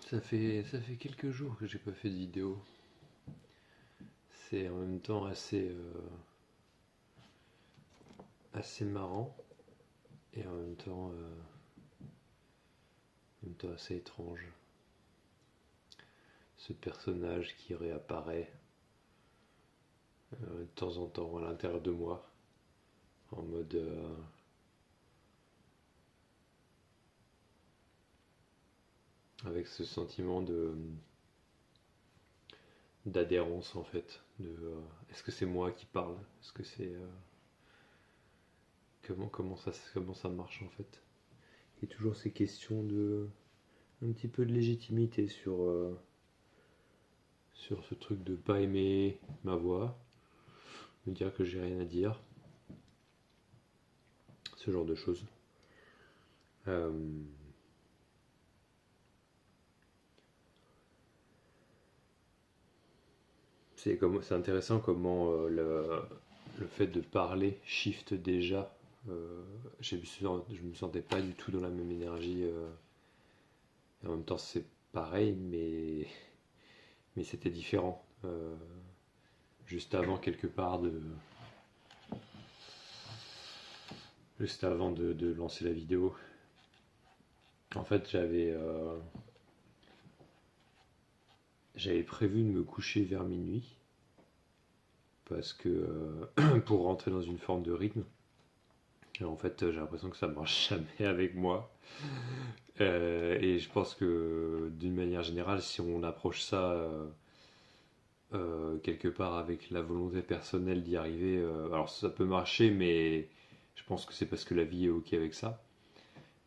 Ça fait quelques jours que j'ai pas fait de vidéo. C'est en même temps assez marrant et en même temps assez étrange. Ce personnage qui réapparaît de temps en temps à l'intérieur de moi, en mode avec ce sentiment de d'adhérence en fait. Est-ce que c'est moi qui parle? Est-ce que c'est comment ça marche en fait? Il y a toujours ces questions de un petit peu de légitimité sur ce truc de pas aimer ma voix, me dire que j'ai rien à dire, ce genre de choses. Euh, c'est intéressant comment le fait de parler shift déjà. Je me sentais pas du tout dans la même énergie. Et en même temps, c'est pareil, mais c'était différent. Juste avant, quelque part, juste avant de lancer la vidéo, en fait, j'avais prévu de me coucher vers minuit parce que pour rentrer dans une forme de rythme. Et en fait, j'ai l'impression que ça marche jamais avec moi. Et je pense que d'une manière générale, si on approche ça quelque part avec la volonté personnelle d'y arriver, alors ça peut marcher, mais je pense que c'est parce que la vie est ok avec ça.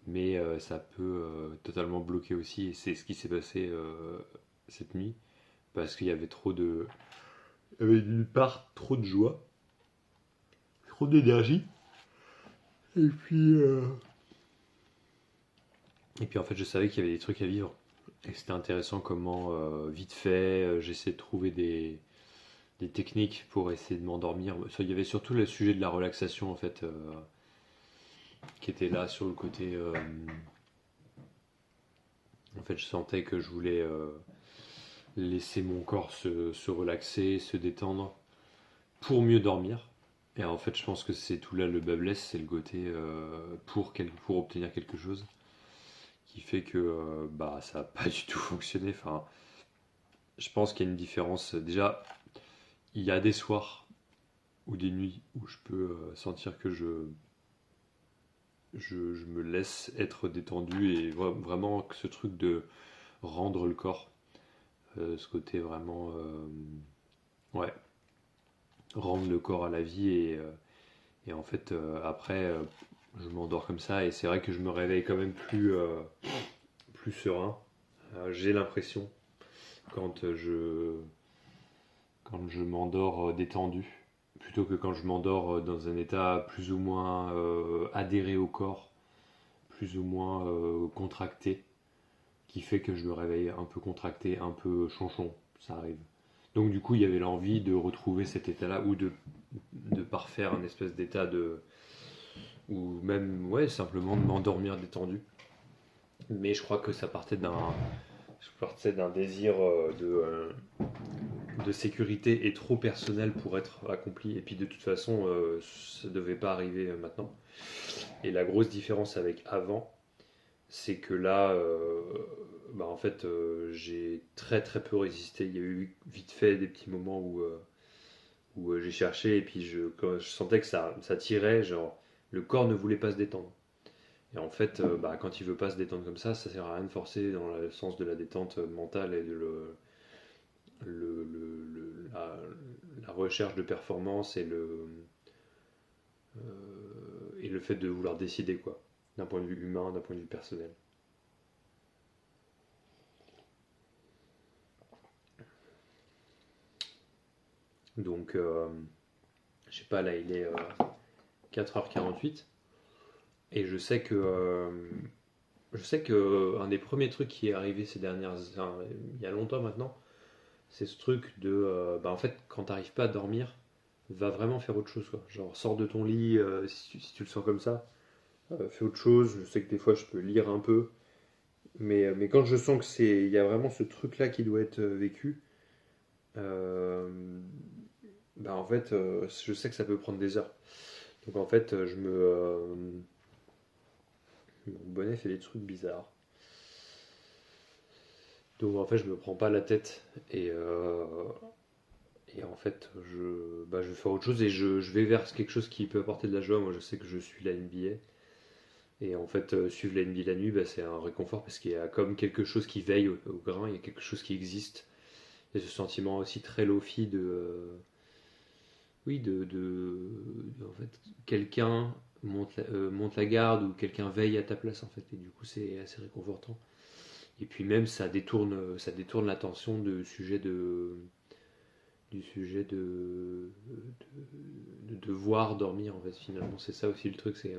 Mais ça peut totalement bloquer aussi, et c'est ce qui s'est passé cette nuit, parce qu'il y avait il y avait d'une part trop de joie, trop d'énergie, et puis en fait je savais qu'il y avait des trucs à vivre, et c'était intéressant comment vite fait j'essaie de trouver des techniques pour essayer de m'endormir. Il y avait surtout le sujet de la relaxation en fait, qui était là sur le côté. En fait je sentais que je voulais laisser mon corps se relaxer, se détendre pour mieux dormir. Et en fait, je pense que c'est tout là le bas blesse, c'est le côté pour obtenir quelque chose qui fait que bah, ça n'a pas du tout fonctionné. Enfin, je pense qu'il y a une différence. Déjà, il y a des soirs ou des nuits où je peux sentir que je me laisse être détendu et vraiment que ce truc de rendre le corps, ce côté vraiment, ouais, rendre le corps à la vie et en fait, après, je m'endors comme ça et c'est vrai que je me réveille quand même plus serein. J'ai l'impression quand quand je m'endors détendu, plutôt que quand je m'endors dans un état plus ou moins adhéré au corps, plus ou moins contracté, qui fait que je me réveille un peu contracté, un peu chonchon, ça arrive. Donc du coup, il y avait l'envie de retrouver cet état-là ou de parfaire un espèce d'état ou même ouais simplement de m'endormir détendu. Mais je crois que je partais d'un désir de sécurité et trop personnel pour être accompli. Et puis de toute façon, ça ne devait pas arriver maintenant. Et la grosse différence avec avant, c'est que là, bah en fait, j'ai très très peu résisté. Il y a eu vite fait des petits moments où j'ai cherché et puis quand je sentais que ça tirait, genre le corps ne voulait pas se détendre. Et en fait, bah, quand il veut pas se détendre comme ça sert à rien de forcer dans le sens de la détente mentale et de la recherche de performance et le fait de vouloir décider, quoi, d'un point de vue humain, d'un point de vue personnel. Donc, je sais pas, là, il est 4h48 et je sais que un des premiers trucs qui est arrivé il y a longtemps maintenant, c'est ce truc de, bah en fait, quand t'arrives pas à dormir, va vraiment faire autre chose, quoi. Genre, sors de ton lit si tu le sens comme ça, fais autre chose. Je sais que des fois, je peux lire un peu, Mais quand je sens que il y a vraiment ce truc-là qui doit être vécu, euh, bah en fait, je sais que ça peut prendre des heures. Donc en fait, mon bonnet fait des trucs bizarres. Donc en fait, je me prends pas la tête et en fait, je vais faire autre chose et je vais vers quelque chose qui peut apporter de la joie. Moi, je sais que je suis la NBA et en fait, suivre la NBA la nuit, bah, c'est un réconfort parce qu'il y a comme quelque chose qui veille au grain, il y a quelque chose qui existe. Et ce sentiment aussi très lofi oui, en fait, quelqu'un monte la garde ou quelqu'un veille à ta place en fait. Et du coup, c'est assez réconfortant. Et puis même, ça détourne l'attention du sujet de devoir dormir en fait. Finalement, c'est ça aussi le truc, c'est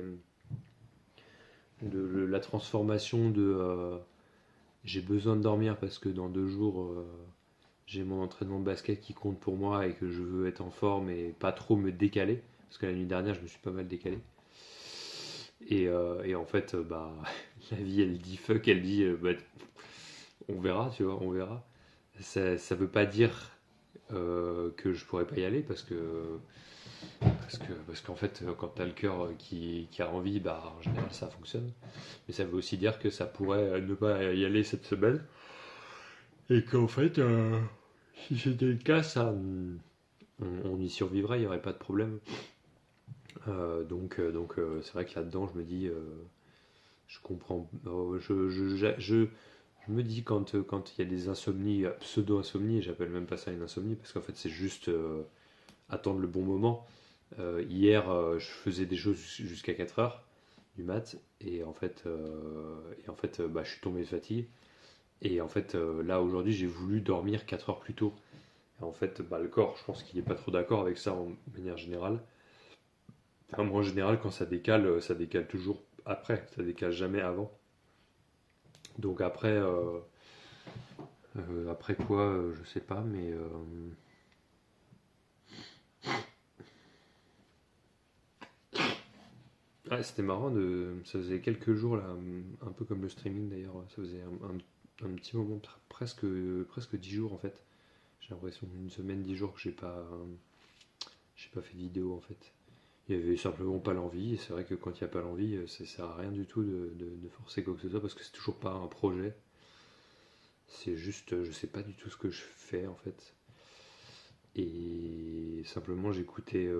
la transformation de j'ai besoin de dormir parce que dans 2 jours j'ai mon entraînement de basket qui compte pour moi et que je veux être en forme et pas trop me décaler. Parce que la nuit dernière, je me suis pas mal décalé. Et en fait, bah, la vie, elle dit fuck, elle dit bah, on verra, tu vois, on verra. Ça veut pas dire que je pourrais pas y aller parce qu'en fait, quand tu as le cœur qui a envie, bah, en général, ça fonctionne. Mais ça veut aussi dire que ça pourrait ne pas y aller cette semaine. Et qu'en fait, si c'était le cas, on y survivrait, il n'y aurait pas de problème. C'est vrai que là-dedans, je me dis, je comprends. Je me dis quand il y a des insomnies, pseudo-insomnies, j'appelle même pas ça une insomnie, parce qu'en fait, c'est juste attendre le bon moment. Hier, je faisais des choses jusqu'à 4 heures du mat, bah, je suis tombé de fatigue. Et en fait, là, aujourd'hui, j'ai voulu dormir 4 heures plus tôt. Et en fait, bah, le corps, je pense qu'il n'est pas trop d'accord avec ça en manière générale. Enfin, moi, en général, quand ça décale toujours après, ça décale jamais avant. Donc après quoi, je sais pas, mais ouais, c'était marrant ça faisait quelques jours là, un peu comme le streaming d'ailleurs, ça faisait un petit moment, presque 10 jours en fait. J'ai l'impression une semaine, 10 jours que j'ai pas fait de vidéo en fait. Il y avait simplement pas l'envie, et c'est vrai que quand il n'y a pas l'envie, ça sert à rien du tout de forcer quoi que ce soit parce que c'est toujours pas un projet. C'est juste, je sais pas du tout ce que je fais en fait. Et simplement j'écoutais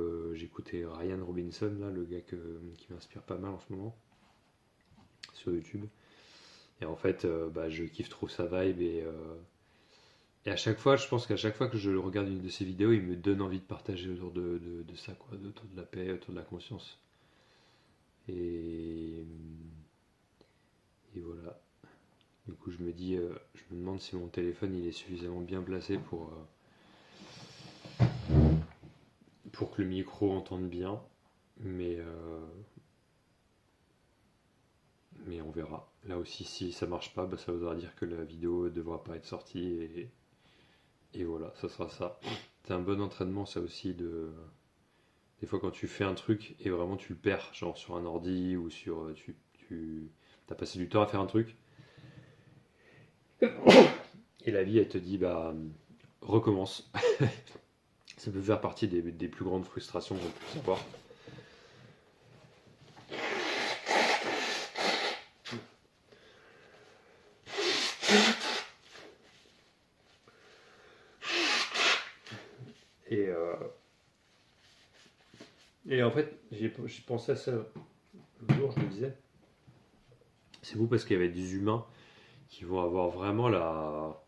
Ryan Robinson, là, le gars qui m'inspire pas mal en ce moment, sur YouTube. Et en fait, bah, je kiffe trop sa vibe et à chaque fois, je pense qu'à chaque fois que je regarde une de ses vidéos, il me donne envie de partager autour de ça, quoi, autour de la paix, autour de la conscience. Et, et voilà. Du coup, je me demande si mon téléphone il est suffisamment bien placé pour que le micro entende bien. Mais, euh, mais on verra. Là aussi, si ça marche pas, bah, ça voudra dire que la vidéo ne devra pas être sortie. Et voilà, ça sera ça. C'est un bon entraînement, ça aussi, des fois quand tu fais un truc et vraiment tu le perds, genre sur un ordi ou tu as passé du temps à faire un truc. Et la vie, elle te dit, bah, recommence. Ça peut faire partie des plus grandes frustrations qu'on puisse avoir. Et, euh, et en fait, j'ai pensé à ça l'autre jour, je me disais, c'est vous parce qu'il y avait des humains qui vont avoir vraiment la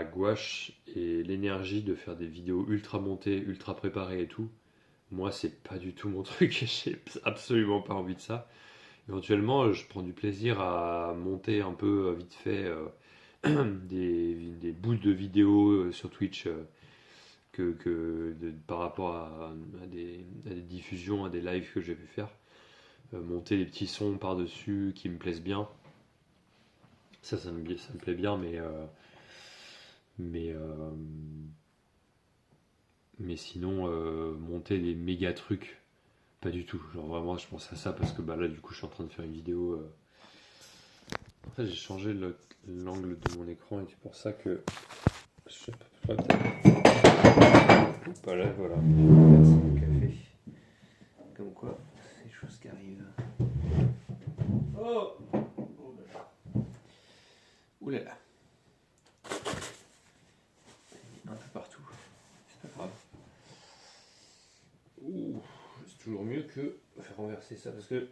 gouache et l'énergie de faire des vidéos ultra montées, ultra préparées et tout. Moi, c'est pas du tout mon truc, j'ai absolument pas envie de ça. Éventuellement, je prends du plaisir à monter un peu vite fait des bouts de vidéos sur Twitch par rapport à des diffusions, à des lives que j'ai pu faire. Monter des petits sons par-dessus qui me plaisent bien. Ça me plaît bien, mais, euh, mais sinon, monter des méga trucs, pas du tout. Genre vraiment, je pense à ça parce que bah, là, du coup, je suis en train de faire une vidéo Après, j'ai changé l'angle de mon écran et c'est pour ça que je pourrais peut-être. Voilà, voilà. Merci mon café. Comme quoi, c'est des choses qui arrivent. Oh, oh là là. Ouh là là. Un peu partout. C'est pas grave. Ouh, c'est toujours mieux que faire renverser ça parce que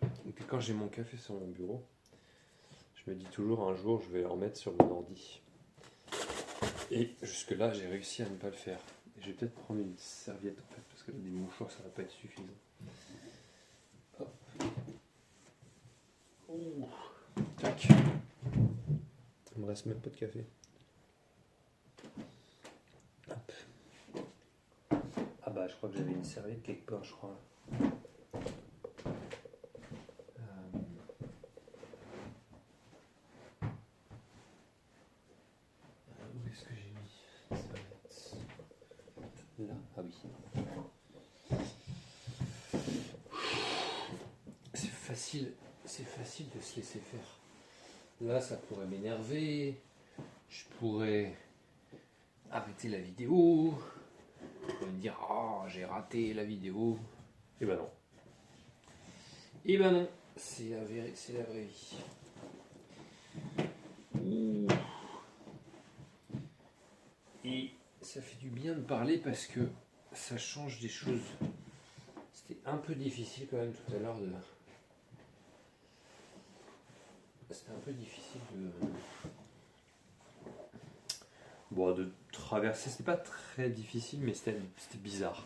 quand j'ai mon café sur mon bureau, je me dis toujours un jour je vais en mettre sur mon ordi. Et jusque-là, j'ai réussi à ne pas le faire. Et je vais peut-être prendre une serviette en fait, parce que des mouchoirs ça va pas être suffisant. Hop. Ouh. Tac. Il me reste même pas de café. Hop. Ah bah je crois que j'avais une serviette quelque part, je crois. Où est-ce que j'ai mis serviette? Là, ah oui. C'est facile de se laisser faire. Là, ça pourrait m'énerver. Je pourrais arrêter la vidéo. Je pourrais me dire, oh, j'ai raté la vidéo. Et ben non. Et ben non, c'est la vraie vie. Ouh. Et ça fait du bien de parler parce que ça change des choses. C'était un peu difficile quand même tout à l'heure de... C'était un peu difficile de traverser. C'était pas très difficile, mais c'était bizarre.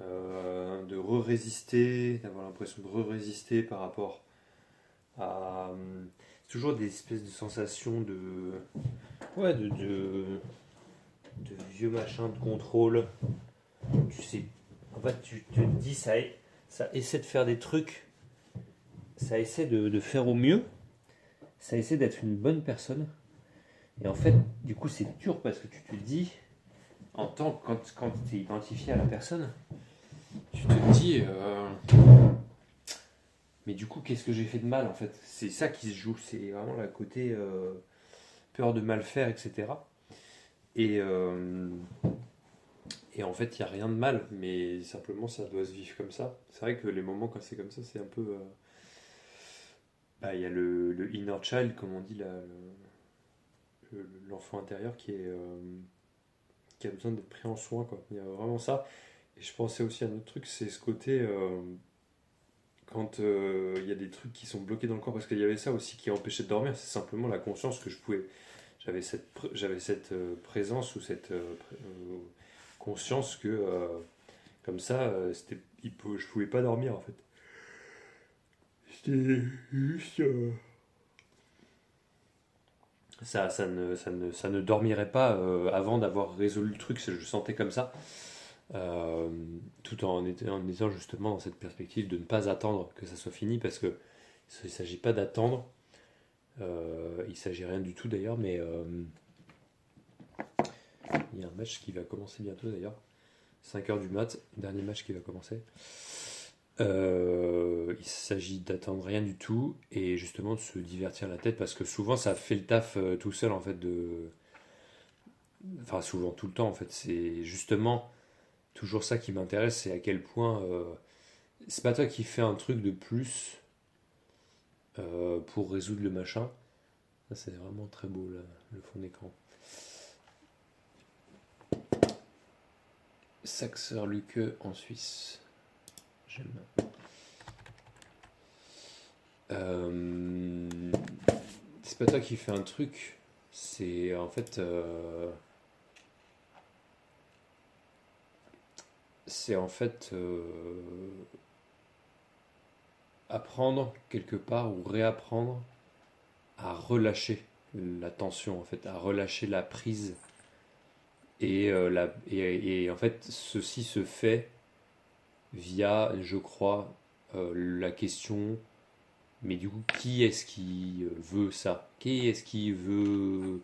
De résister, d'avoir l'impression de résister par rapport à... C'est toujours des espèces de sensations de... Ouais, de vieux machins de contrôle. Tu sais, en fait, tu te dis, ça essaie de faire des trucs, ça essaie de faire au mieux, ça essaie d'être une bonne personne. Et en fait, du coup, c'est dur parce que tu te dis, quand tu es identifié à la personne, tu te dis, mais du coup, qu'est-ce que j'ai fait de mal en fait? C'est ça qui se joue, c'est vraiment le côté peur de mal faire, etc. Et en fait, il n'y a rien de mal, mais simplement ça doit se vivre comme ça. C'est vrai que les moments quand c'est comme ça, c'est un peu. Il y a le inner child, comme on dit, l'enfant intérieur qui a besoin d'être pris en soin, quoi. Il y a vraiment ça. Et je pensais aussi à un autre truc, c'est ce côté. Quand il y a des trucs qui sont bloqués dans le corps, parce qu'il y avait ça aussi qui empêchait de dormir, c'est simplement la conscience que je pouvais. J'avais cette présence ou cette conscience que comme ça, je pouvais pas dormir en fait. C'était juste. Ça ne dormirait pas avant d'avoir résolu le truc, je sentais comme ça. Tout en étant justement dans cette perspective de ne pas attendre que ça soit fini, parce que il ne s'agit pas d'attendre. Il ne s'agit rien du tout d'ailleurs, mais il y a un match qui va commencer bientôt d'ailleurs. 5h du mat, dernier match qui va commencer. Il s'agit d'attendre rien du tout et justement de se divertir la tête, parce que souvent ça fait le taf tout seul en fait enfin souvent tout le temps en fait. C'est justement toujours ça qui m'intéresse, c'est à quel point c'est pas toi qui fais un truc de plus pour résoudre le machin. Ça, c'est vraiment très beau là, le fond d'écran. Saxerluque en Suisse. J'aime. C'est pas toi qui fais un truc, c'est en fait apprendre quelque part ou réapprendre à relâcher la tension, en fait, à relâcher la prise. Et en fait, ceci se fait via, je crois, la question, mais du coup, qui est-ce qui veut ça? Qui est-ce qui veut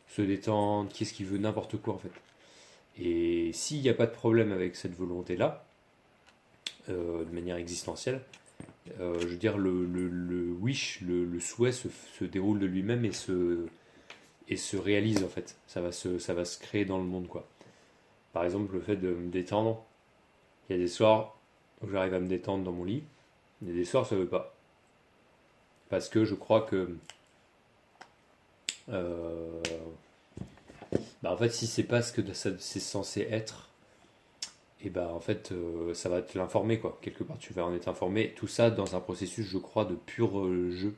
se détendre? Qui est-ce qui veut n'importe quoi, en fait? Et s'il n'y a pas de problème avec cette volonté-là, de manière existentielle, je veux dire, le wish, le souhait se déroule de lui-même et se réalise en fait. Ça va se créer dans le monde, quoi. Par exemple, le fait de me détendre, il y a des soirs où j'arrive à me détendre dans mon lit, il y a des soirs ça veut pas. Parce que je crois que, euh, bah en fait, si c'est pas ce que c'est censé être, et bah en fait, ça va te l'informer, quoi. Quelque part, tu vas en être informé. Tout ça dans un processus, je crois, de pur jeu,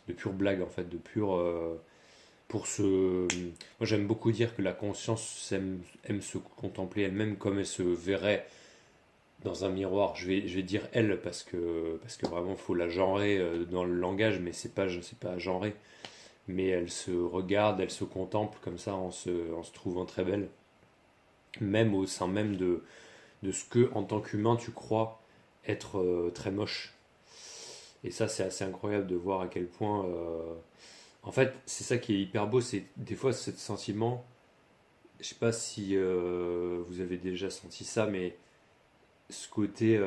de pure blague, en fait, de pure. Pour se. Moi, j'aime beaucoup dire que la conscience aime se contempler elle-même comme elle se verrait dans un miroir. Je vais dire elle parce que vraiment, il faut la genrer dans le langage, mais c'est pas genré. Mais elle se regarde, elle se contemple comme ça en se trouvant très belle, même au sein même de ce que, en tant qu'humain, tu crois être très moche. Et ça, c'est assez incroyable de voir à quel point. En fait, c'est ça qui est hyper beau, c'est des fois ce sentiment. Je sais pas si vous avez déjà senti ça, mais ce côté,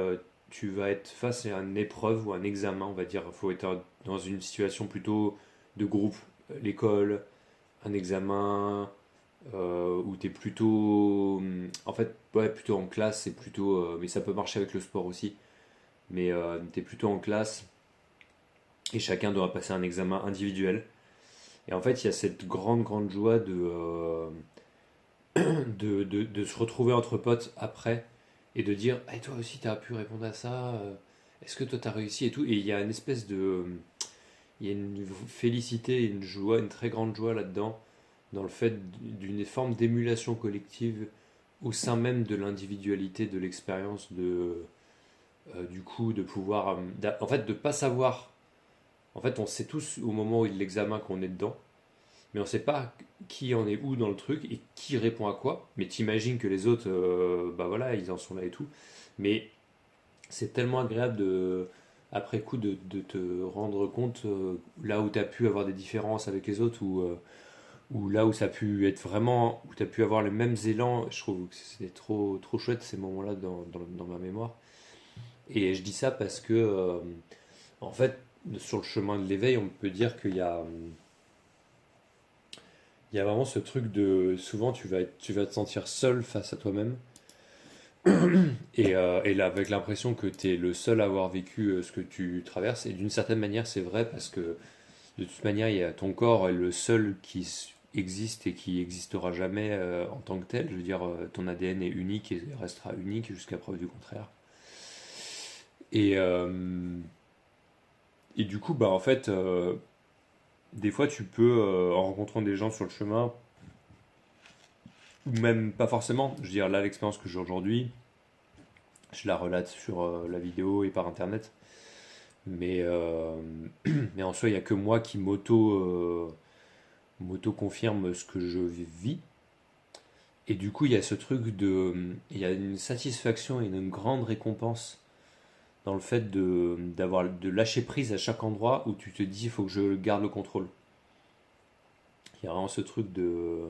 tu vas être face à une épreuve ou un examen, on va dire. Il faut être dans une situation plutôt de groupe, l'école, un examen où tu es plutôt. En fait, ouais, plutôt en classe, c'est plutôt. Mais ça peut marcher avec le sport aussi. Mais tu es plutôt en classe et chacun doit passer un examen individuel. Et en fait, il y a cette grande joie de se retrouver entre potes après et de dire hey, toi aussi, tu as pu répondre à ça. Est-ce que toi, tu as réussi et tout. Et il y a une espèce de. Il y a une félicité, une joie, une très grande joie là-dedans, dans le fait d'une forme d'émulation collective au sein même de l'individualité de l'expérience du coup de pouvoir en fait de pas savoir en fait on sait tous au moment où il l'examen qu'on est dedans mais on sait pas qui en est où dans le truc et qui répond à quoi mais t'imagines que les autres bah voilà ils en sont là et tout mais c'est tellement agréable après coup de te rendre compte là où tu as pu avoir des différences avec les autres ou là où ça a pu être vraiment où tu as pu avoir les mêmes élans je trouve que c'est trop chouette ces moments là dans ma mémoire et je dis ça parce que en fait sur le chemin de l'éveil on peut dire il y a vraiment ce truc de souvent tu vas te sentir seul face à toi-même et là avec l'impression que tu es le seul à avoir vécu ce que tu traverses et d'une certaine manière c'est vrai parce que de toute manière il y a ton corps est le seul existe et qui existera jamais en tant que tel je veux dire ton ADN est unique et restera unique jusqu'à preuve du contraire et, et du coup bah en fait des fois tu peux en rencontrant des gens sur le chemin ou même pas forcément je veux dire là l'expérience que j'ai aujourd'hui je la relate sur la vidéo et par internet. Mais, mais en soi, il n'y a que moi qui m'auto confirme ce que je vis. Et du coup, il y a ce truc de. Il y a une satisfaction et une grande récompense dans le fait de lâcher prise à chaque endroit où tu te dis il faut que je garde le contrôle. Il y a vraiment ce truc de.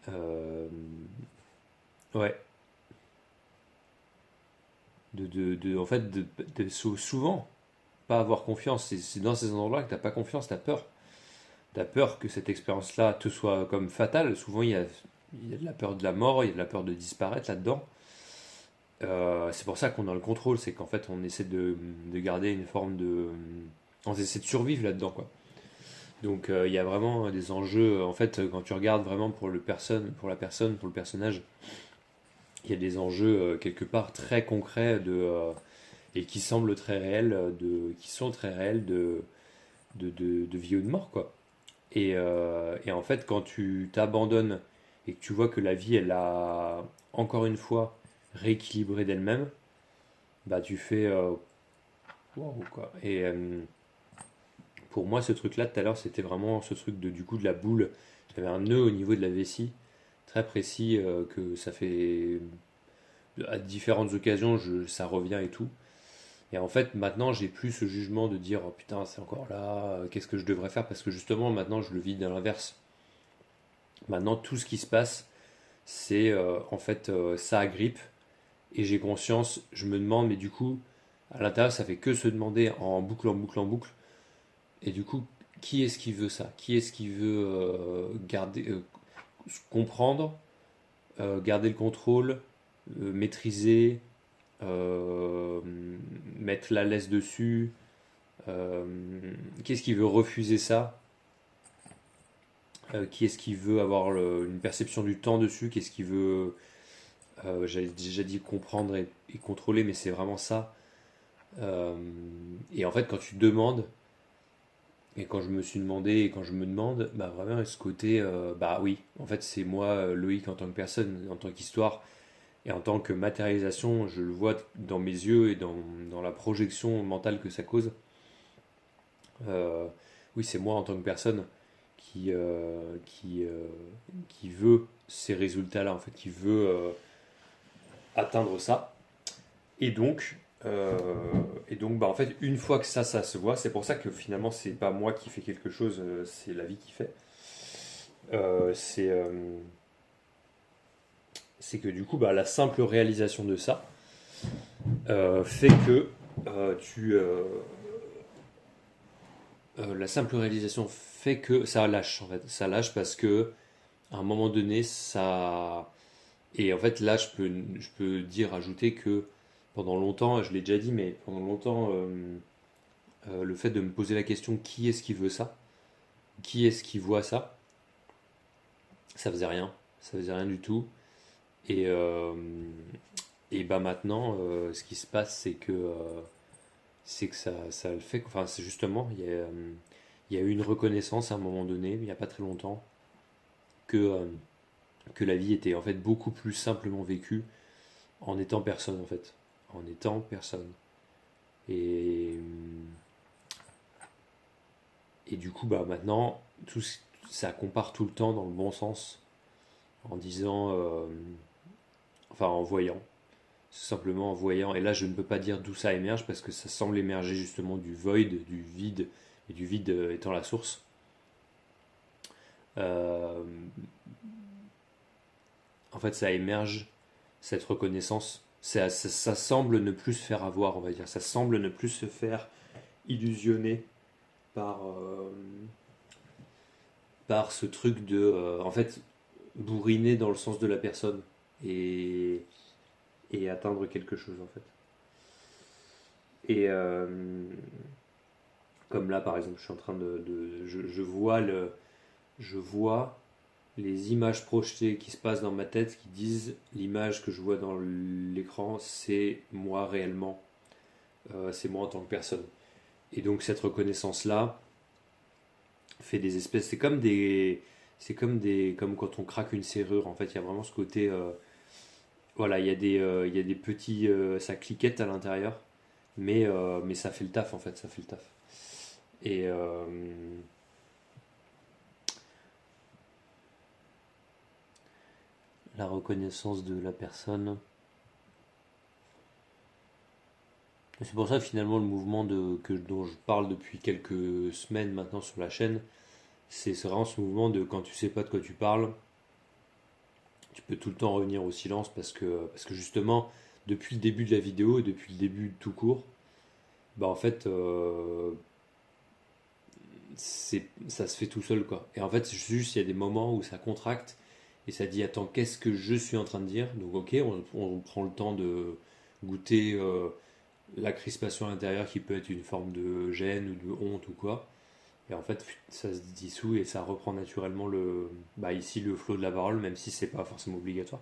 euh, ouais. En fait, souvent, pas avoir confiance. C'est dans ces endroits-là que t'as pas confiance, t'as peur. T'as peur que cette expérience-là te soit comme fatale. Souvent, il y a de la peur de la mort, il y a de la peur de disparaître là-dedans. C'est pour ça qu'on a le contrôle, c'est qu'en fait, on essaie de garder une forme de. On essaie de survivre là-dedans, quoi. Donc, il y a vraiment des enjeux. En fait, quand tu regardes vraiment pour la personne, pour le personnage, il y a des enjeux quelque part très concrets et qui semblent très réels, qui sont très réels de vie ou de mort, quoi. Et en fait, quand tu t'abandonnes et que tu vois que la vie, elle a encore une fois rééquilibré d'elle-même, bah tu fais waouh quoi. Et pour moi, ce truc-là, tout à l'heure, c'était vraiment ce truc du coup de la boule. J'avais un nœud au niveau de la vessie, très précis, que ça fait à différentes occasions, ça revient et tout. Et en fait, maintenant, j'ai plus ce jugement de dire oh putain, c'est encore là, qu'est-ce que je devrais faire parce que justement, maintenant, je le vis dans l'inverse. Maintenant, tout ce qui se passe, c'est en fait ça agrippe et j'ai conscience, je me demande, mais du coup, À l'intérieur, ça fait que se demander en boucle, en boucle, en boucle. Et du coup, qui est-ce qui veut ça? Qui est-ce qui veut garder, comprendre, garder le contrôle, maîtriser, euh, mettre la laisse dessus? euh, qui est-ce qui veut refuser ça? Qui est-ce qui veut avoir une perception du temps dessus? Qui est-ce qui veut, j'avais déjà dit comprendre et contrôler, mais c'est vraiment ça. Euh, et en fait, quand tu demandes, et quand je me suis demandé, et quand je me demande, bah vraiment, ce côté, bah oui, en fait, c'est moi, Loïc, en tant que personne, en tant qu'histoire, et en tant que matérialisation, je le vois dans mes yeux et dans la projection mentale que ça cause. Euh, oui, c'est moi en tant que personne qui veut ces résultats-là, en fait, qui veut atteindre ça. Et donc, euh, bah, en fait, une fois que ça se voit, c'est pour ça que finalement, c'est pas moi qui fais quelque chose, c'est la vie qui fait. Euh, c'est euh, c'est que du coup, bah, la simple réalisation de ça fait que la simple réalisation fait que ça lâche en fait. Ça lâche parce que à un moment donné, ça. Et en fait, là, je peux dire, ajouter que pendant longtemps, je l'ai déjà dit, mais pendant longtemps, le fait de me poser la question qui est-ce qui veut ça, qui est-ce qui voit ça, ça faisait rien. Ça faisait rien du tout. Et, bah maintenant, ce qui se passe, c'est que ça le fait. Enfin, c'est justement, il y a eu une reconnaissance à un moment donné, il n'y a pas très longtemps, que, que la vie était en fait beaucoup plus simplement vécue en étant personne en fait. En étant personne. Et, et du coup, bah maintenant, ça compare tout le temps dans le bon sens, en disant, enfin en voyant, simplement en voyant. Et là, je ne peux pas dire d'où ça émerge parce que ça semble émerger justement du void, du vide, et du vide étant la source. Euh, En fait, ça émerge, cette reconnaissance. Ça semble ne plus se faire avoir, on va dire. Ça semble ne plus se faire illusionner par, par ce truc de, en fait, bourriner dans le sens de la personne et, et atteindre quelque chose, en fait. Et comme là, par exemple, je suis en train je vois les images projetées qui se passent dans ma tête qui disent l'image que je vois dans l'écran, c'est moi réellement, c'est moi en tant que personne. Et donc cette reconnaissance-là fait des espèces, comme quand on craque une serrure. En fait, il y a vraiment ce côté, voilà, il y a des petits, ça cliquette à l'intérieur, mais ça fait le taf en fait, ça fait le taf. Et la reconnaissance de la personne. C'est pour ça que finalement le mouvement dont je parle depuis quelques semaines maintenant sur la chaîne, c'est vraiment ce mouvement de quand tu sais pas de quoi tu parles, tu peux tout le temps revenir au silence parce que justement, depuis le début de la vidéo et depuis le début de tout court, bah en fait, ça se fait tout seul quoi. Et en fait, c'est juste il y a des moments où ça contracte et ça dit attends, qu'est-ce que je suis en train de dire? Donc ok, on prend le temps de goûter la crispation intérieure qui peut être une forme de gêne ou de honte ou quoi. Et en fait, ça se dissout et ça reprend naturellement bah ici le flot de la parole, même si c'est pas forcément obligatoire.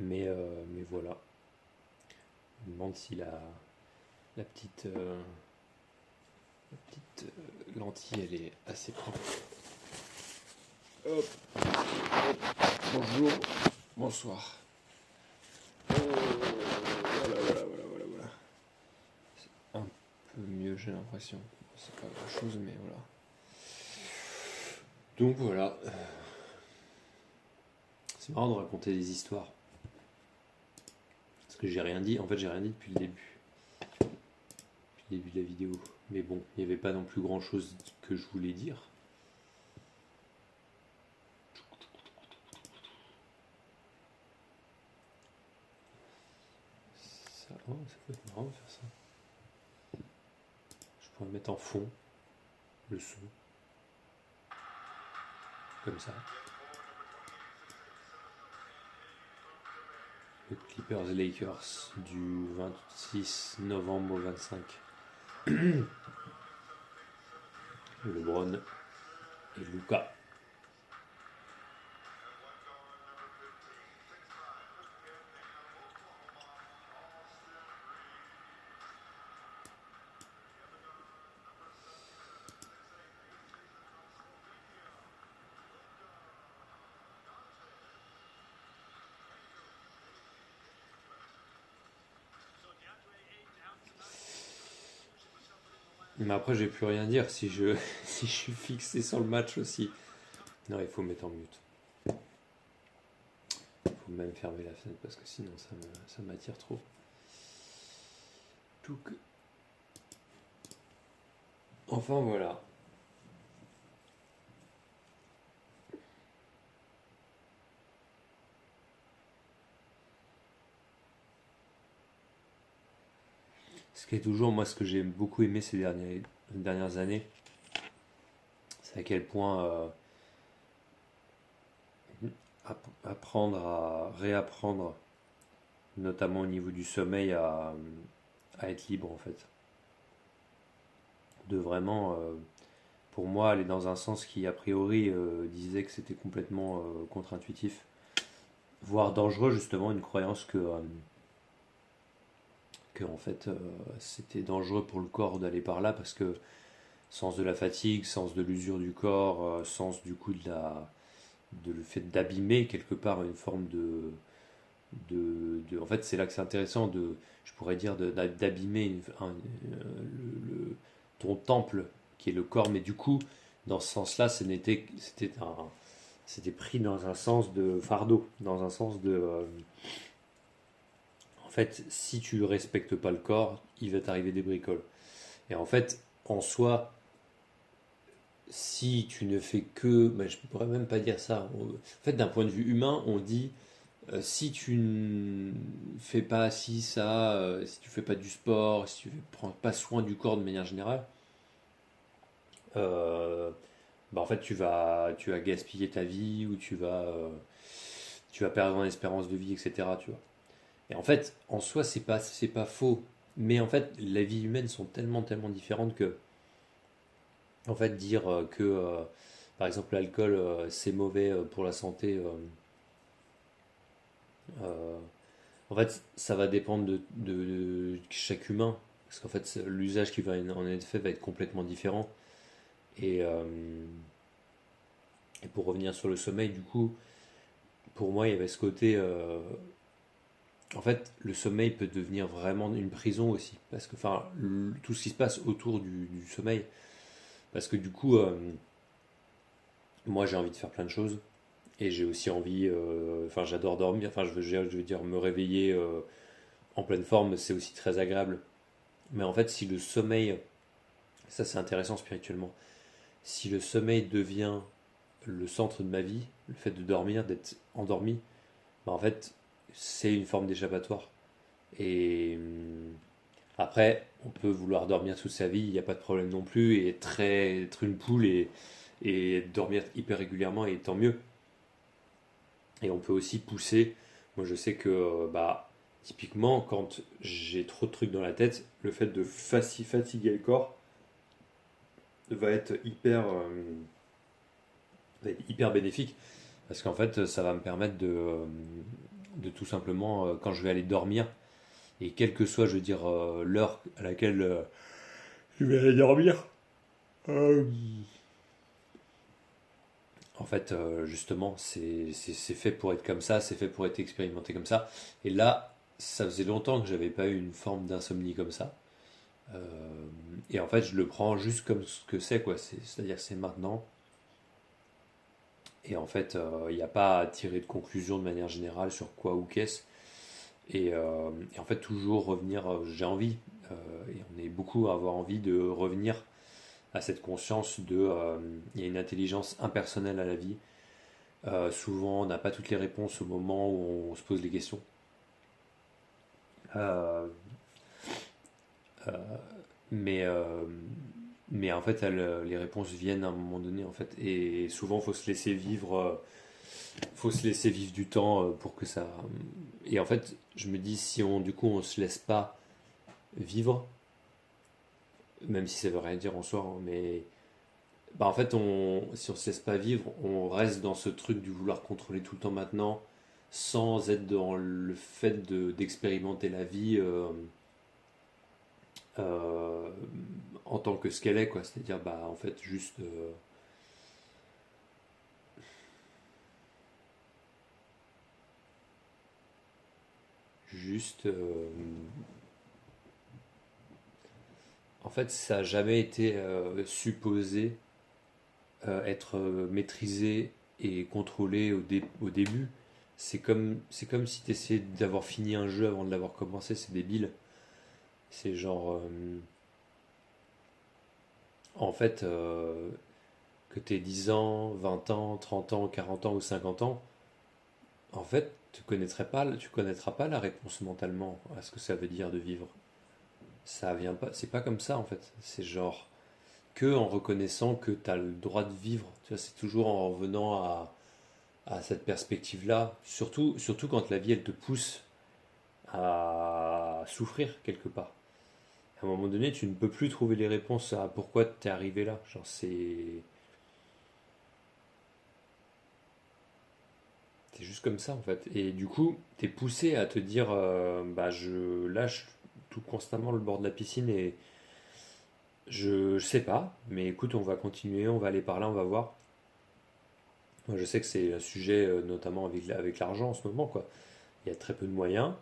Mais voilà. Je me demande si la petite, lentille, elle est assez propre. Hop, hop, bonjour, bonsoir. Voilà. C'est un peu mieux, j'ai l'impression. C'est pas grand chose, mais voilà. Donc voilà. C'est marrant de raconter des histoires. Parce que j'ai rien dit. En fait, j'ai rien dit depuis le début. Depuis le début de la vidéo. Mais bon, il n'y avait pas non plus grand chose que je voulais dire. Ça. Oh, ça peut être marrant de faire ça. Je pourrais mettre en fond le son, comme ça. Le Clippers Lakers du 26 novembre au 25. LeBron et Luka. Mais après, j'ai plus rien dire si je, si je suis fixé sur le match aussi. Non, il faut mettre en mute. Il faut même fermer la fenêtre parce que sinon ça m'attire trop. Tout que... Enfin voilà. Ce qui est toujours, moi, ce que j'ai beaucoup aimé ces dernières années, c'est à quel point apprendre à réapprendre, notamment au niveau du sommeil, à être libre en fait. De vraiment, pour moi, aller dans un sens qui a priori disait que c'était complètement contre-intuitif, voire dangereux justement, une croyance que en fait c'était dangereux pour le corps d'aller par là parce que sens de la fatigue, sens de l'usure du corps, sens du coup de le fait d'abîmer quelque part une forme en fait c'est là que c'est intéressant je pourrais dire d'abîmer ton temple qui est le corps, mais du coup dans ce sens-là c'était pris dans un sens de fardeau, dans un sens de en fait si tu respectes pas le corps il va t'arriver des bricoles, et en fait en soi si tu ne fais que, ben, je ne pourrais même pas dire ça. En fait, d'un point de vue humain, on dit si tu ne fais pas ci, ça, si tu fais pas du sport, si tu ne prends pas soin du corps de manière générale, euh, ben, en fait, tu vas gaspiller ta vie ou tu vas perdre en espérance de vie, etc. Tu vois. Et en fait, en soi, c'est pas faux. Mais en fait, les vies humaines sont tellement, tellement différentes que, en fait, dire que par exemple l'alcool c'est mauvais pour la santé, euh, en fait ça va dépendre de chaque humain parce qu'en fait l'usage qui va en être fait va être complètement différent, et, euh, et pour revenir sur le sommeil du coup pour moi il y avait ce côté en fait le sommeil peut devenir vraiment une prison aussi parce que enfin tout ce qui se passe autour du sommeil parce que du coup moi j'ai envie de faire plein de choses. Et j'ai aussi envie, enfin j'adore dormir, enfin je veux dire me réveiller en pleine forme, c'est aussi très agréable. Mais en fait, si le sommeil, ça c'est intéressant spirituellement, si le sommeil devient le centre de ma vie, le fait de dormir, d'être endormi, bah en fait c'est une forme d'échappatoire. Et après, on peut vouloir dormir toute sa vie, il n'y a pas de problème non plus, et être une poule et dormir hyper régulièrement, et tant mieux. Et on peut aussi pousser. Moi, je sais que, bah, typiquement, quand j'ai trop de trucs dans la tête, le fait de fatiguer le corps va être va être hyper bénéfique. Parce qu'en fait, ça va me permettre de tout simplement, quand je vais aller dormir, et quelle que soit, je veux dire, l'heure à laquelle je vais aller dormir, euh, en fait, justement, c'est fait pour être comme ça, c'est fait pour être expérimenté comme ça. Et là, ça faisait longtemps que j'avais pas eu une forme d'insomnie comme ça. Et en fait, je le prends juste comme ce que c'est, quoi. C'est-à-dire que c'est maintenant. Et en fait, il n'y a pas à tirer de conclusion de manière générale sur quoi ou qu'est-ce. Et en fait, toujours revenir, j'ai envie, et on est beaucoup à avoir envie de revenir à cette conscience il y a une intelligence impersonnelle à la vie. Souvent, on n'a pas toutes les réponses au moment où on se pose les questions. Euh, Euh, mais, euh, mais en fait, les réponses viennent à un moment donné, en fait. Et souvent, faut se laisser vivre du temps pour que ça. Et en fait, je me dis, si on, du coup, on se laisse pas vivre, même si ça veut rien dire en soi, hein, mais bah en fait, si on se laisse pas vivre, on reste dans ce truc du vouloir contrôler tout le temps maintenant, sans être dans le fait d'expérimenter la vie euh, en tant que ce qu'elle est, quoi. C'est-à-dire, bah en fait, juste, en fait, ça a jamais été supposé être maîtrisé et contrôlé au début. C'est comme si tu essayais d'avoir fini un jeu avant de l'avoir commencé, c'est débile. C'est genre, en fait, que tu aies 10 ans, 20 ans, 30 ans, 40 ans ou 50 ans, en fait, tu connaîtras pas la réponse mentalement à ce que ça veut dire de vivre. Ça vient pas, c'est pas comme ça en fait. C'est genre que en reconnaissant que tu as le droit de vivre. Tu vois, c'est toujours en revenant à cette perspective-là, surtout quand la vie elle te pousse à souffrir quelque part. À un moment donné, tu ne peux plus trouver les réponses à pourquoi tu es arrivé là. Genre, c'est juste comme ça en fait. Et du coup, tu es poussé à te dire bah, je lâche tout constamment le bord de la piscine et je sais pas, mais écoute, on va continuer, on va aller par là, on va voir. Moi, je sais que c'est un sujet, notamment avec l'argent en ce moment, quoi. Il y a très peu de moyens.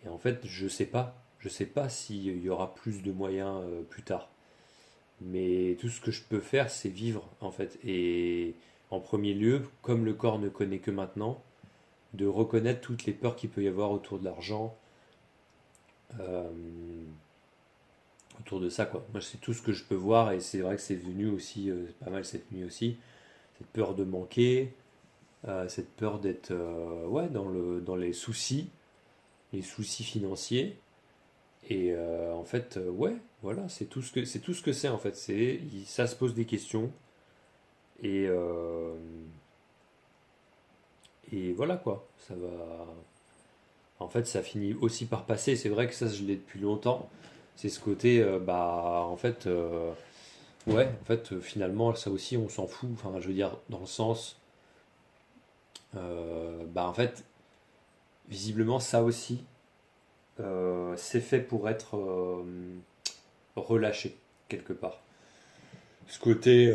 Et en fait, je sais pas. Je sais pas s'il y aura plus de moyens plus tard. Mais tout ce que je peux faire, c'est vivre, en fait. Et en premier lieu, comme le corps ne connaît que maintenant, de reconnaître toutes les peurs qu'il peut y avoir autour de l'argent, euh, autour de ça, quoi. Moi, c'est tout ce que je peux voir. Et c'est vrai que c'est venu aussi, pas mal cette nuit aussi. Cette peur de manquer, cette peur d'être ouais, dans les soucis financiers. Et en fait, ouais, voilà, c'est tout ce que c'est en fait. Ça se pose des questions et et voilà quoi. Ça va. En fait, ça finit aussi par passer. C'est vrai que ça, je l'ai depuis longtemps. C'est ce côté, bah, en fait, ouais, en fait, finalement, ça aussi, on s'en fout. Enfin, je veux dire, dans le sens, bah, en fait, visiblement, ça aussi, c'est fait pour être relâché quelque part. Ce côté,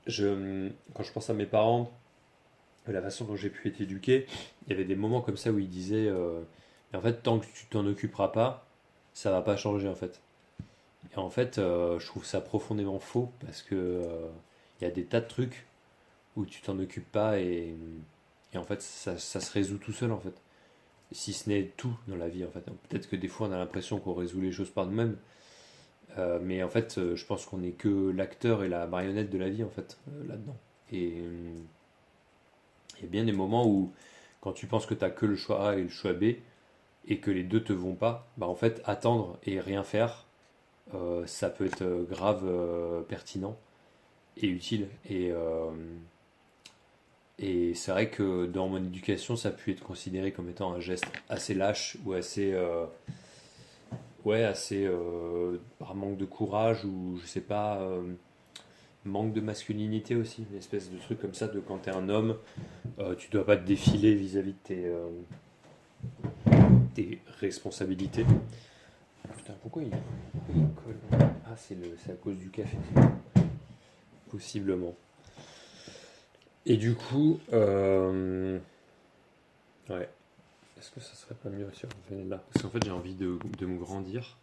quand je pense à mes parents, la façon dont j'ai pu être éduqué, il y avait des moments comme ça où ils disaient, en fait, tant que tu t'en occuperas pas, ça va pas changer en fait. Et en fait, je trouve ça profondément faux parce que il y a des tas de trucs où tu t'en occupes pas et en fait, ça se résout tout seul en fait. Si ce n'est tout dans la vie en fait. Peut-être que des fois on a l'impression qu'on résout les choses par nous-mêmes, mais en fait, je pense qu'on n'est que l'acteur et la marionnette de la vie en fait là-dedans. Et il y a bien des moments où, quand tu penses que tu as que le choix A et le choix B, et que les deux te vont pas, bah en fait, attendre et rien faire, ça peut être grave pertinent et utile. Et c'est vrai que dans mon éducation, ça a pu être considéré comme étant un geste assez lâche ou assez, ouais, assez par manque de courage ou je sais pas, manque de masculinité aussi, une espèce de truc comme ça de quand t'es un homme, tu dois pas te défiler vis-à-vis de tes responsabilités. Putain, pourquoi il colle? Ah, c'est à cause du café, possiblement. Et du coup, ouais, est-ce que ça serait pas mieux si on revenait là? Parce qu'en fait, j'ai envie de me grandir,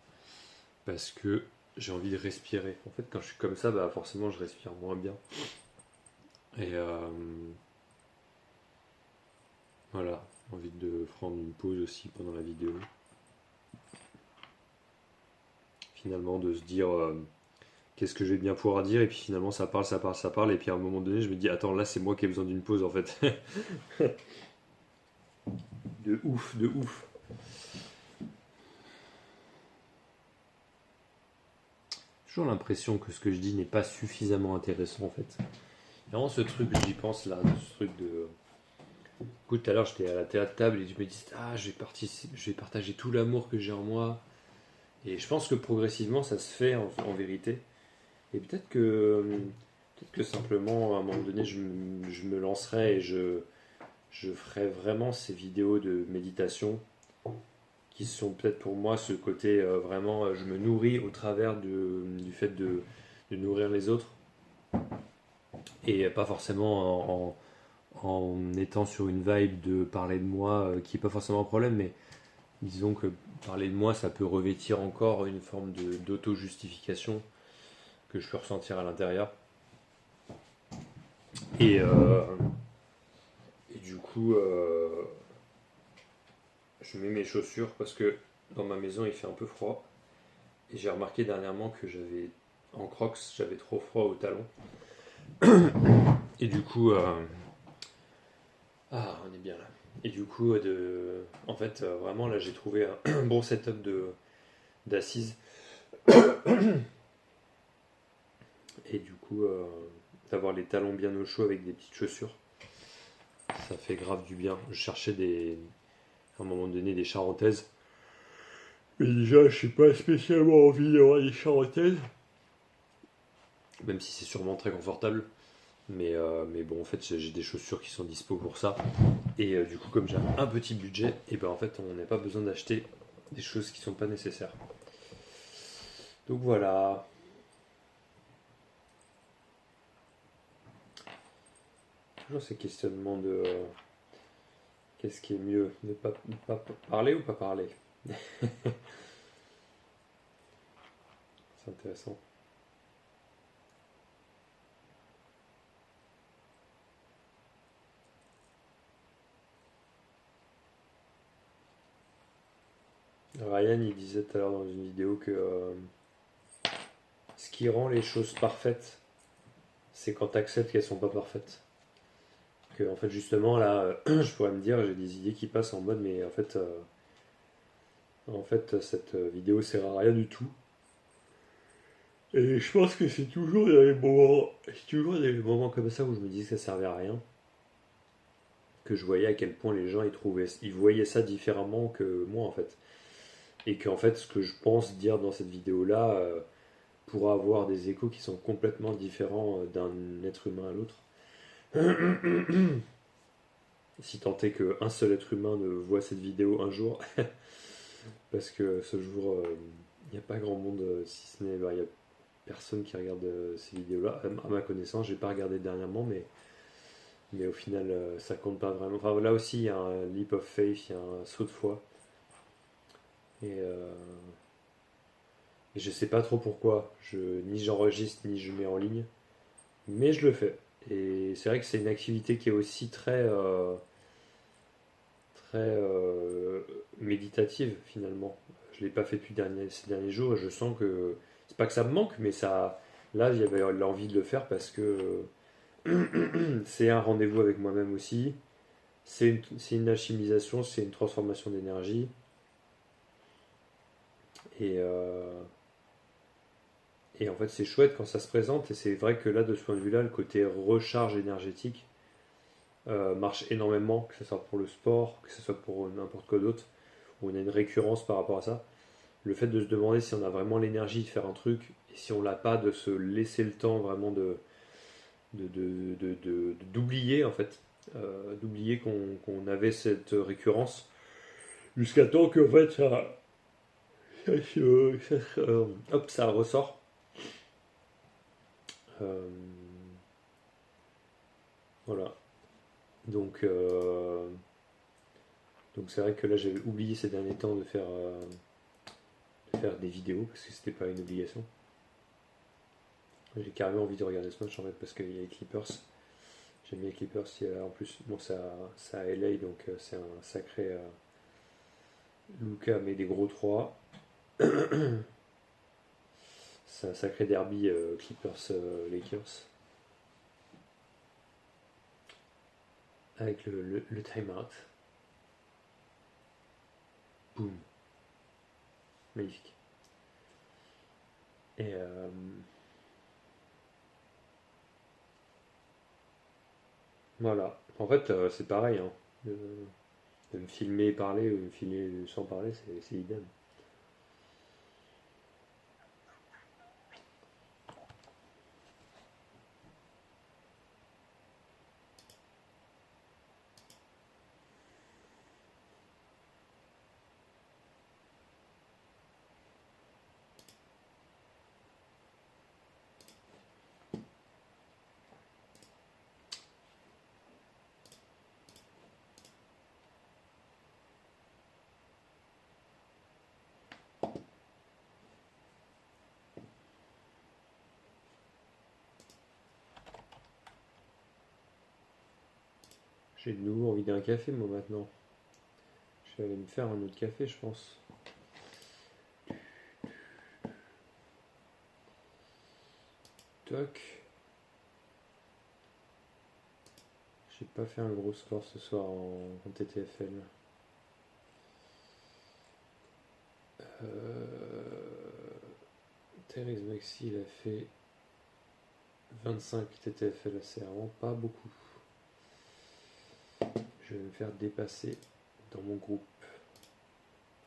parce que j'ai envie de respirer. En fait, quand je suis comme ça, bah forcément, je respire moins bien. Et voilà, envie de prendre une pause aussi pendant la vidéo. Finalement, de se dire qu'est-ce que je vais bien pouvoir dire, et puis finalement, ça parle, ça parle, ça parle, et puis à un moment donné, je me dis, attends, là, c'est moi qui ai besoin d'une pause en fait. De ouf, de ouf. J'ai toujours l'impression que ce que je dis n'est pas suffisamment intéressant en fait. Vraiment ce truc, j'y pense là, ce truc de. Écoute, tout à l'heure j'étais à la table et je me dis ah je vais partager tout l'amour que j'ai en moi. Et je pense que progressivement ça se fait en vérité. Et peut-être que simplement à un moment donné je me lancerai et je ferai vraiment ces vidéos de méditation qui sont peut-être pour moi ce côté vraiment je me nourris au travers du fait de nourrir les autres et pas forcément en étant sur une vibe de parler de moi qui n'est pas forcément un problème, mais disons que parler de moi ça peut revêtir encore une forme d'auto-justification que je peux ressentir à l'intérieur. Et, euh, et du coup, je mets mes chaussures parce que dans ma maison il fait un peu froid. Et j'ai remarqué dernièrement que en Crocs, j'avais trop froid aux talons. Et du coup, on est bien là. Et du coup, en fait, vraiment là, j'ai trouvé un bon setup d'assises. Et du coup, d'avoir les talons bien au chaud avec des petites chaussures, ça fait grave du bien. Je cherchais à un moment donné des charentaises. Et déjà, je n'ai pas spécialement envie d'avoir des charentaises. Même si c'est sûrement très confortable. Mais bon, en fait, j'ai des chaussures qui sont dispo pour ça. Et du coup, comme j'ai un petit budget, et ben en fait, on n'a pas besoin d'acheter des choses qui sont pas nécessaires. Donc voilà. Toujours ces questionnements de qu'est-ce qui est mieux, ne pas parler ou pas parler. C'est intéressant. Ryan, il disait tout à l'heure dans une vidéo que ce qui rend les choses parfaites, c'est quand tu acceptes qu'elles sont pas parfaites. Que en fait justement là, je pourrais me dire, j'ai des idées qui passent en mode, mais en fait cette vidéo sert à rien du tout. Et je pense que c'est toujours dans les moments comme ça où je me dis que ça servait à rien, que je voyais à quel point les gens ils voyaient ça différemment que moi en fait. Et qu'en fait, ce que je pense dire dans cette vidéo-là pourra avoir des échos qui sont complètement différents d'un être humain à l'autre. Si tant est qu'un seul être humain ne voit cette vidéo un jour, parce que ce jour, il n'y a pas grand monde, si ce n'est, il y a personne qui regarde ces vidéos-là. À ma connaissance, j'ai pas regardé dernièrement, mais au final, ça compte pas vraiment. Enfin, là aussi, il y a un leap of faith, il y a un saut de foi. Et je sais pas trop pourquoi. Ni j'enregistre, ni je mets en ligne. Mais je le fais. Et c'est vrai que c'est une activité qui est aussi très méditative finalement. Je l'ai pas fait depuis ces derniers jours et je sens que c'est pas que ça me manque, mais ça, là, j'avais l'envie de le faire parce que c'est un rendez-vous avec moi-même aussi. C'est une alchimisation, c'est une transformation d'énergie. Et, euh, et en fait, c'est chouette quand ça se présente. Et c'est vrai que là, de ce point de vue-là, le côté recharge énergétique marche énormément, que ce soit pour le sport, que ce soit pour n'importe quoi d'autre, où on a une récurrence par rapport à ça. Le fait de se demander si on a vraiment l'énergie de faire un truc, et si on l'a pas, de se laisser le temps vraiment d'oublier en fait, d'oublier qu'on avait cette récurrence, jusqu'à temps qu'en fait hop, ça ressort. Euh, voilà. Donc, donc c'est vrai que là j'avais oublié ces derniers temps de faire des vidéos parce que c'était pas une obligation. J'ai carrément envie de regarder ce match en fait parce qu'il y a les Clippers. J'aime bien les Clippers. En plus, bon, c'est à LA donc c'est un sacré Luka met des gros 3. C'est un sacré derby Clippers-Lakers. Avec le time-out. Boum. Magnifique. Et voilà. En fait, c'est pareil, hein. De me filmer et parler ou de me filmer sans parler, c'est idem. J'ai de nouveau envie d'un café, moi, maintenant. Je vais aller me faire un autre café, je pense. Toc. J'ai pas fait un gros score ce soir en TTFL. Thérèse Maxi, il a fait 25 TTFL, c'est vraiment pas beaucoup. Je vais me faire dépasser dans mon groupe.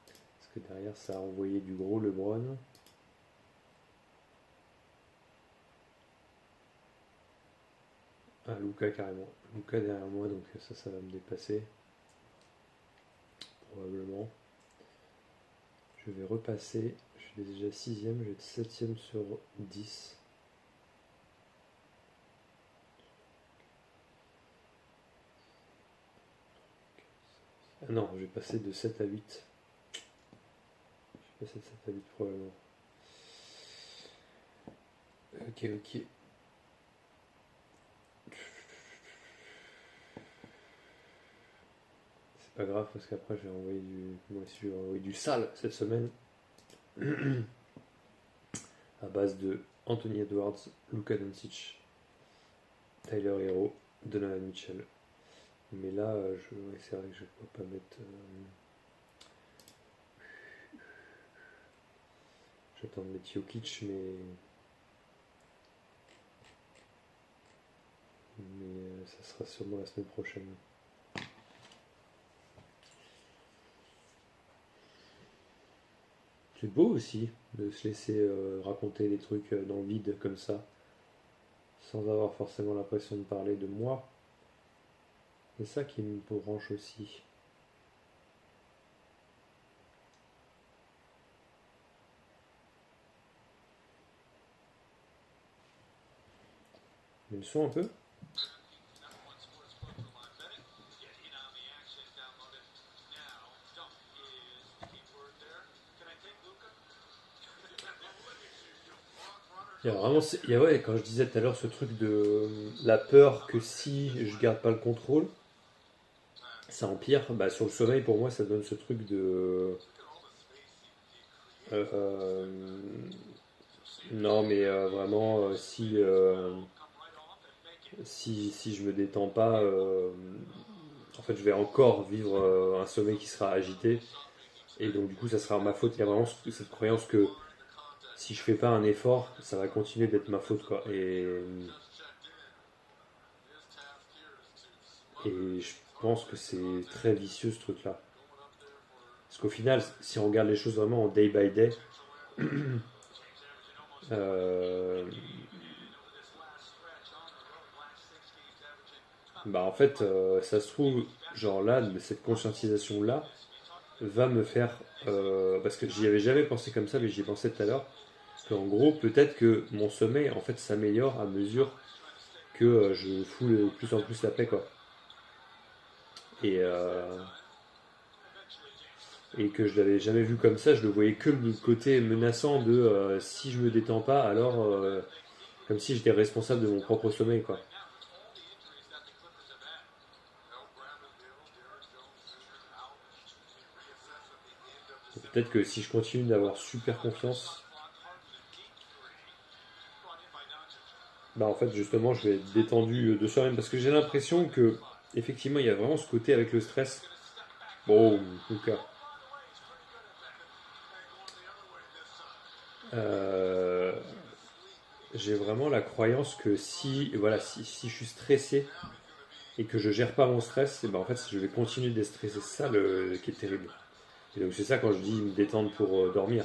Parce que derrière, ça a envoyé du gros LeBron. Ah, Luka carrément. Luka derrière moi, donc ça va me dépasser. Probablement. Je vais repasser. Je suis déjà 6ème, je vais être 7ème sur 10. Ah non, je vais passer de 7 à 8. Je vais passer de 7 à 8 probablement. Ok. C'est pas grave parce qu'après je vais envoyer moi aussi je vais envoyer du sale cette semaine. À base de Anthony Edwards, Luka Doncic, Tyler Hero, Donovan Mitchell. Mais là, c'est vrai que je peux pas mettre. J'attends de mettre Jokic, mais ça sera sûrement la semaine prochaine. C'est beau aussi de se laisser raconter des trucs dans le vide comme ça, sans avoir forcément l'impression de parler de moi. C'est ça qui me branche aussi. Mais le son un peu. Il y a vraiment, ouais, quand je disais tout à l'heure ce truc de la peur que si je garde pas le contrôle, ça empire. Bah, sur le sommeil, pour moi, ça donne ce truc de. euh, euh, non, mais vraiment, si je me détends pas, en fait, je vais encore vivre un sommeil qui sera agité. Et donc, du coup, ça sera ma faute. Il y a vraiment cette croyance que si je fais pas un effort, ça va continuer d'être ma faute, quoi. Et je pense que c'est très vicieux ce truc-là. Parce qu'au final, si on regarde les choses vraiment en day by day, euh, bah en fait, ça se trouve, genre là, cette conscientisation-là va me faire. Parce que j'y avais jamais pensé comme ça, mais j'y ai pensé tout à l'heure. Qu'en gros, peut-être que mon sommeil en fait s'améliore à mesure que je fous de plus en plus la paix, quoi. Et, et que je l'avais jamais vu comme ça, je le voyais que du côté menaçant de si je me détends pas, alors comme si j'étais responsable de mon propre sommeil, quoi. Et peut-être que si je continue d'avoir super confiance, bah en fait justement je vais être détendu de soi-même parce que j'ai l'impression que effectivement il y a vraiment ce côté avec le stress. Bon, Lucas. Euh, j'ai vraiment la croyance que si je suis stressé et que je gère pas mon stress, et ben en fait je vais continuer de stresser. C'est ça qui est terrible. Et donc c'est ça quand je dis me détendre pour dormir.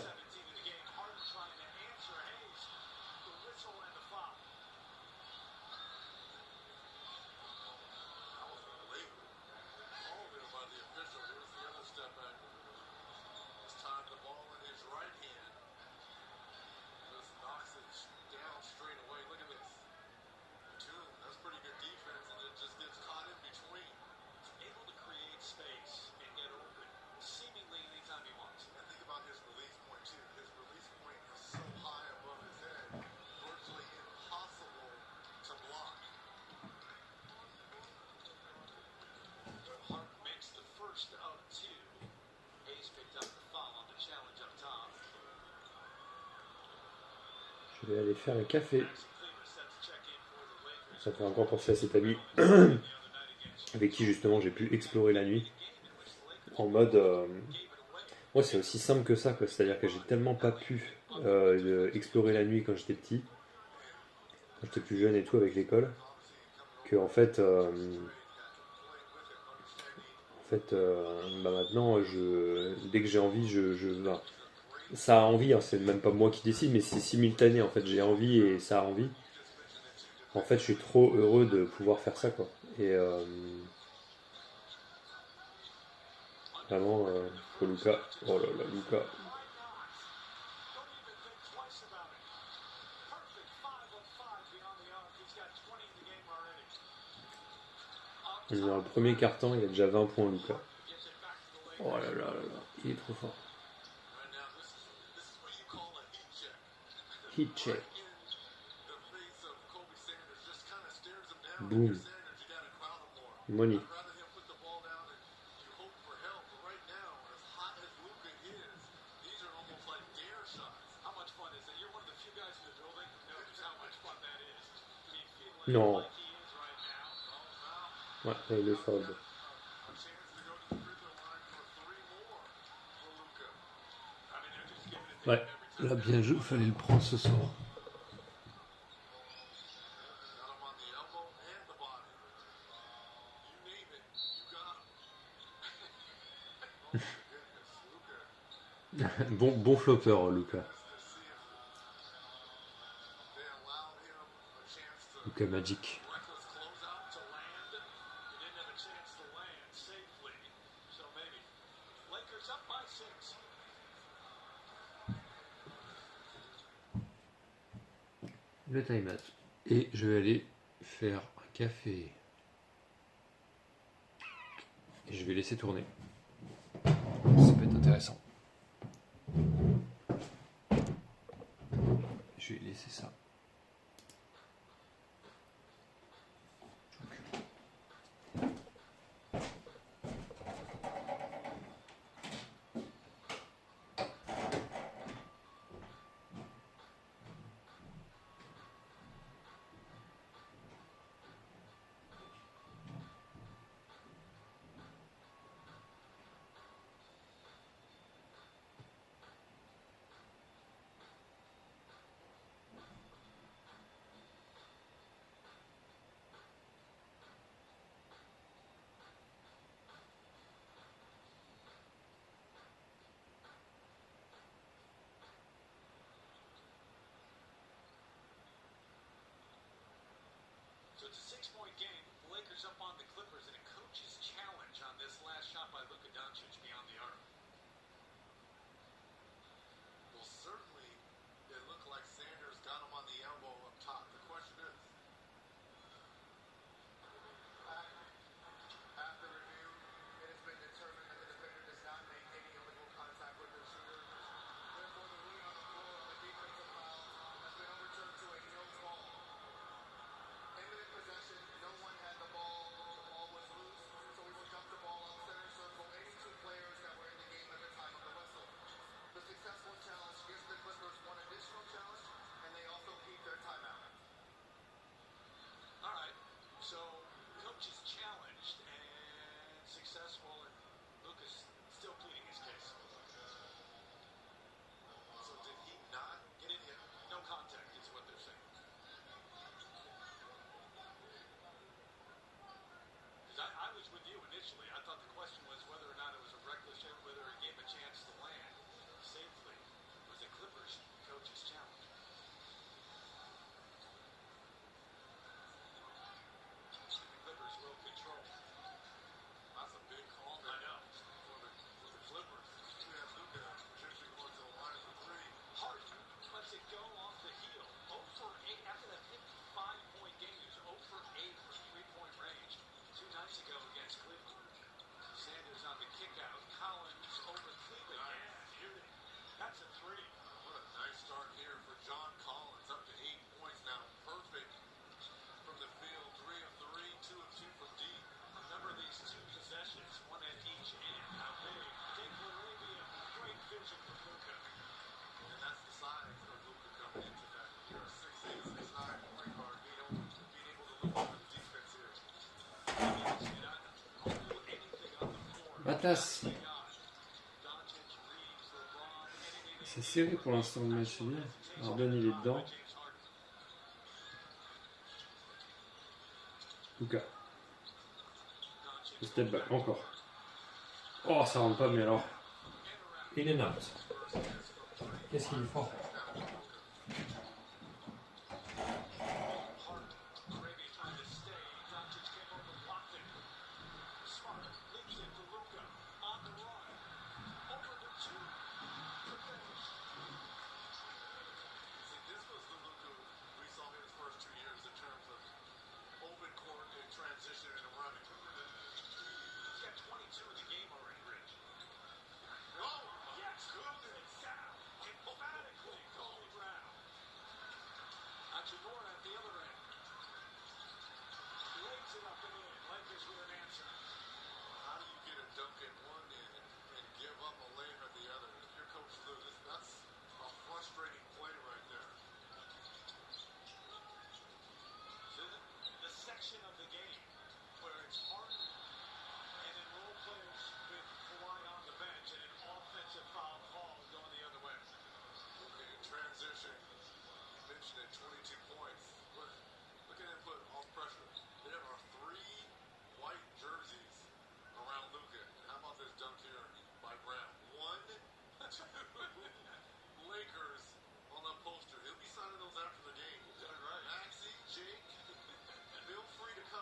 Je vais aller faire un café. Ça fait encore penser à cet ami avec qui justement j'ai pu explorer la nuit. En mode, moi c'est aussi simple que ça, quoi. C'est-à-dire que j'ai tellement pas pu explorer la nuit quand j'étais petit, quand j'étais plus jeune et tout avec l'école, que bah maintenant, dès que j'ai envie, bah, ça a envie, hein, c'est même pas moi qui décide, mais c'est simultané en fait. J'ai envie et ça a envie. En fait, je suis trop heureux de pouvoir faire ça, quoi. Et vraiment, pour Luca, oh là là, Luca. On est dans le premier quart-temps, il a déjà 20 points, Luca. Oh là là là là, il est trop fort. Hit check. Boom. Money. Non. Ouais, il est fort. Ouais, là, bien joué, fallait le prendre ce soir. Bon flopper, Luca. Luca Magic. Le time-out. Et je vais aller faire un café. Et je vais laisser tourner. Ça peut être intéressant. Je vais laisser ça. It's a 6-point game. The Lakers up on the Clippers in a coach's challenge on this last shot by Luka Doncic beyond the arc. Well, certainly it looked like Sanders got him on the elbow up top. The question is, after review, it has been determined that the defender does not make any illegal contact with the shooter. Therefore, the ruling on the floor on the defensive foul has been overturned to a no call. Imminent possession, no one had the ball was loose, so we will dump the ball on center circle. Any two players tasse. C'est serré pour l'instant le match, c'est bien. Harden il est dedans. Luka. Le step back, encore. Oh, ça rentre pas, mais alors. In and out. Qu'est-ce qu'il faut? Transition and running. He's got 22 in the game already, Rich. Oh, yes, good and sound. Emphatically called Brown. Hachimura at the other end. Lays it up and in. Lakers with an answer. How do you get a dunk at one end and give up a layup at the other? If you're Coach Lou, that's a frustrating play right there. The section of the game where it's Harden and then role players with Kawhi on the bench and an offensive foul call going the other way. Okay, in transition, you mentioned it, 22 points. Look at him put off pressure. There are 3 white jerseys around Luka. How about this dunk here by Brown? 1, 2, Lakers on the poster. He'll be signing those after the game. Right. Maxie, Jake, feel free to come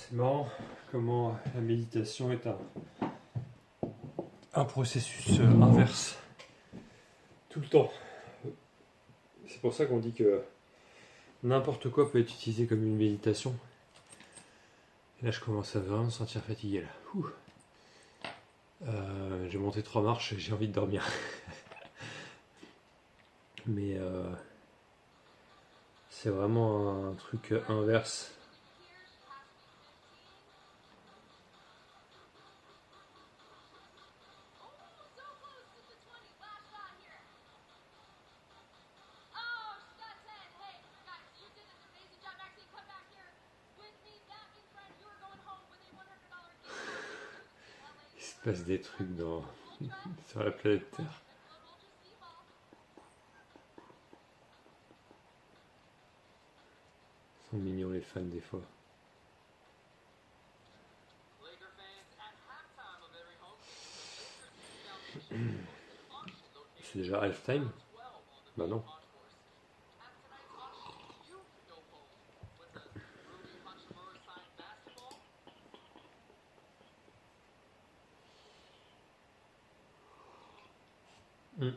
C'est marrant comment la méditation est un processus inverse. Tout le temps. C'est pour ça qu'on dit que n'importe quoi peut être utilisé comme une méditation. Et là, je commence à vraiment me sentir fatigué. Là. J'ai monté 3 marches et j'ai envie de dormir. Mais c'est vraiment un truc inverse. Il se passe des trucs sur la planète Terre. Ils sont mignons les fans des fois. C'est déjà halftime? Bah non. Mm.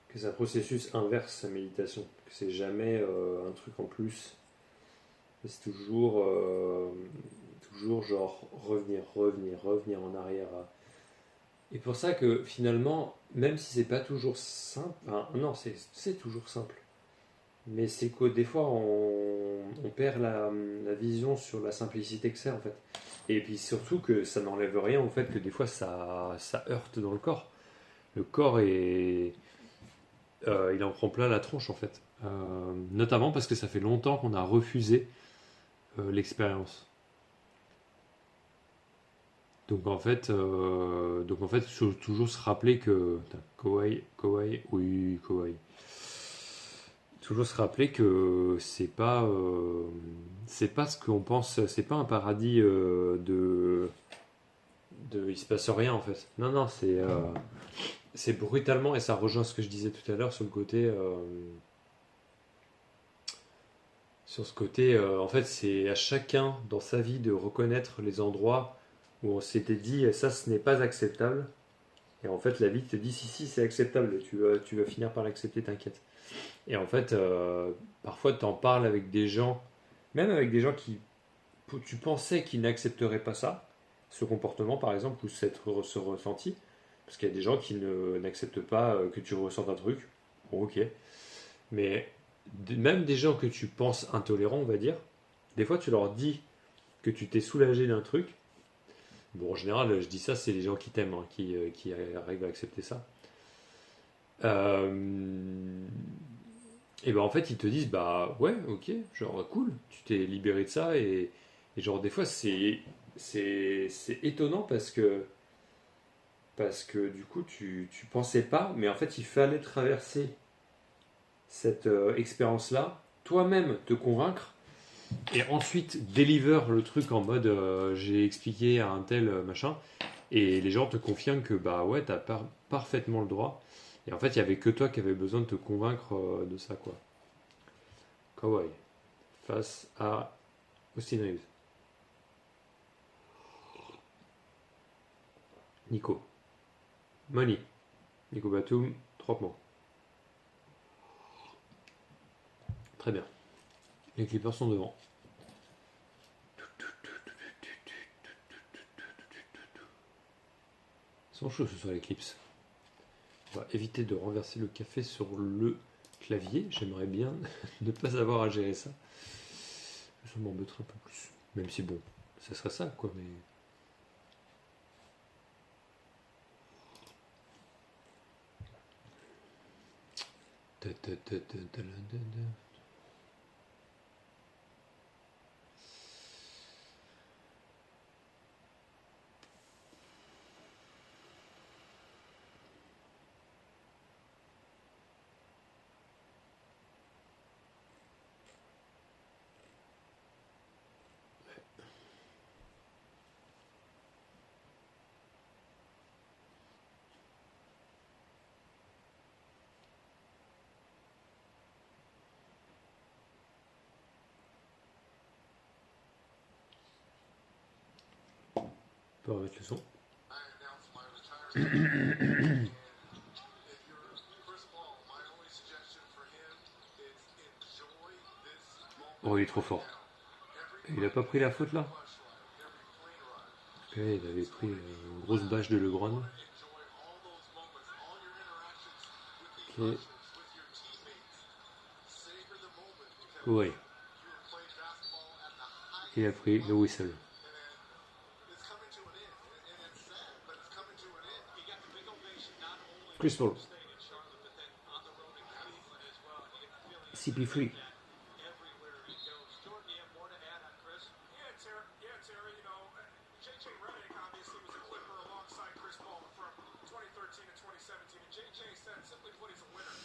Que c'est un processus inverse, la méditation. Que c'est jamais un truc en plus. C'est toujours genre revenir en arrière. Et pour ça que finalement, même si c'est pas toujours simple, enfin, non, c'est toujours simple. Mais c'est que des fois, on perd la vision sur la simplicité que c'est en fait. Et puis surtout que ça n'enlève rien au fait que des fois ça heurte dans le corps. Le corps il en prend plein la tronche en fait. Notamment parce que ça fait longtemps qu'on a refusé l'expérience. Donc en fait, faut toujours se rappeler que Kawaii, oui, Kawaii. Toujours se rappeler que c'est pas ce qu'on pense, c'est pas un paradis il se passe rien en fait. Non, non, c'est brutalement, et ça rejoint ce que je disais tout à l'heure sur le côté. Sur ce côté, en fait, c'est à chacun dans sa vie de reconnaître les endroits où on s'était dit ça, ce n'est pas acceptable. Et en fait, la vie te dit si, c'est acceptable, tu vas finir par l'accepter, t'inquiète. Et en fait, parfois, tu en parles avec des gens, même avec des gens qui tu pensais qu'ils n'accepteraient pas ça, ce comportement par exemple, ou ce ressenti. Parce qu'il y a des gens qui n'acceptent pas que tu ressentes un truc. Bon, ok. Mais même des gens que tu penses intolérants, on va dire, des fois tu leur dis que tu t'es soulagé d'un truc. Bon, en général, je dis ça, c'est les gens qui t'aiment, hein, qui arrivent à accepter ça. Et ben en fait, ils te disent, bah ouais, ok, genre cool, tu t'es libéré de ça. Et genre, des fois, c'est étonnant parce que du coup, tu pensais pas, mais en fait, il fallait traverser cette expérience-là, toi-même te convaincre, et ensuite deliver le truc en mode j'ai expliqué à un tel machin, et les gens te confirment que bah ouais, t'as parfaitement le droit. Et en fait, il y avait que toi qui avais besoin de te convaincre de ça, quoi. Kawhi face à Austin Reeves. Nico. Money. Nico Batum, 3 points. Très bien. Les Clippers sont devant. Ils sont chauds ce soir les Clips. On va éviter de renverser le café sur le clavier. J'aimerais bien ne pas avoir à gérer ça. Ça m'embêterait un peu plus. Même si bon, ça serait ça quoi, mais. peux remettre le son. I announced my retirement. If you're Chris Paul, my only suggestion for him is enjoy this moment. Oh, il est trop fort. Every Il a pas pris la faute là? push run, every clean run. Parce que là, il avait pris une grosse bâche de LeBron. Enjoy all those moments, all your interactions with the Ok. with your teammates. Savor the moment because Ouais. you have played basketball at the highest Il a pris le whistle. and it's coming to an end. And it's sad, but it's coming to an end. You got the big ovation not only Chris Paul. staying in Charlotte, but then on the road in Cleveland as well. And you get the feeling CP3. everywhere he goes. Jordan, you have more to add on Chris? Yeah, Terry, you know, JJ Redick obviously was a Clipper alongside Chris Paul from 2013 to 2017. And JJ said, simply put, he's a winner.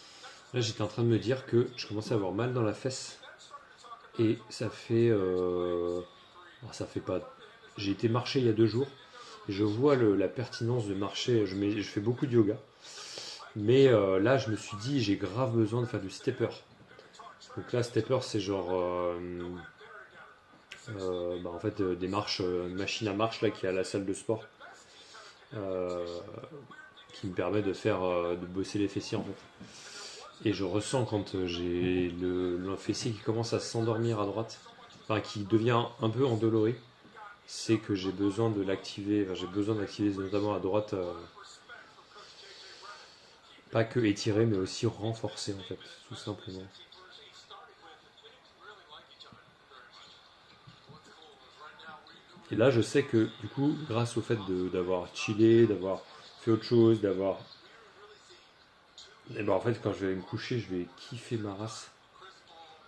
Là, j'étais en train de me dire que je commençais à avoir mal dans la fesse. Et ça fait. Alors, ça fait pas. J'ai été marcher il y a 2 jours. Et je vois la pertinence de marcher. Je fais beaucoup de yoga. Mais là, je me suis dit, j'ai grave besoin de faire du stepper. Donc là, stepper, c'est genre. En fait, des marches, une machine à marche là, qui est à la salle de sport. Qui me permet de faire. De bosser les fessiers en fait. Et je ressens quand j'ai le fessier qui commence à s'endormir à droite, enfin qui devient un peu endolori, c'est que j'ai besoin de l'activer, enfin, j'ai besoin d'activer notamment à droite, pas que étirer mais aussi renforcer en fait, tout simplement. Et là je sais que du coup, grâce au fait d'avoir chillé, d'avoir fait autre chose, d'avoir... Et ben en fait quand je vais me coucher, je vais kiffer ma race.